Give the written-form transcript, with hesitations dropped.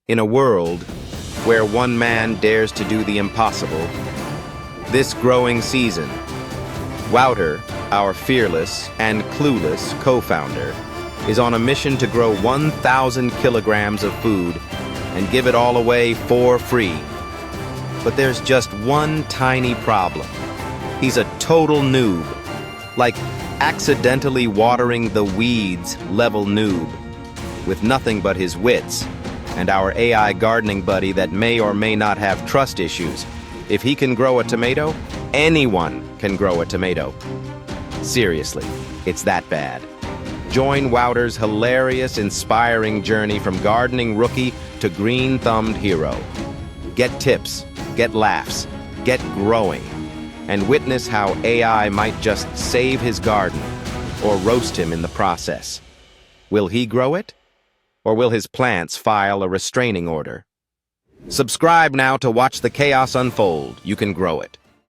In a world where one man dares to do the impossible, this growing season, Wouter, our fearless and clueless co-founder, is on a mission to grow 1,000 kilograms of food and give it all away for free. But there's just one tiny problem. He's a total noob, like accidentally watering the weeds level noob, with nothing but his wits and our AI gardening buddy that may or may not have trust issues. If he can grow a tomato, anyone can grow a tomato. Seriously, it's that bad. Join Wouter's hilarious, inspiring journey from gardening rookie to green-thumbed hero. Get tips, get laughs, get growing, and witness how AI might just save his garden or roast him in the process. Will he grow it? Or will his plants file a restraining order? Subscribe now to watch the chaos unfold. You can grow it.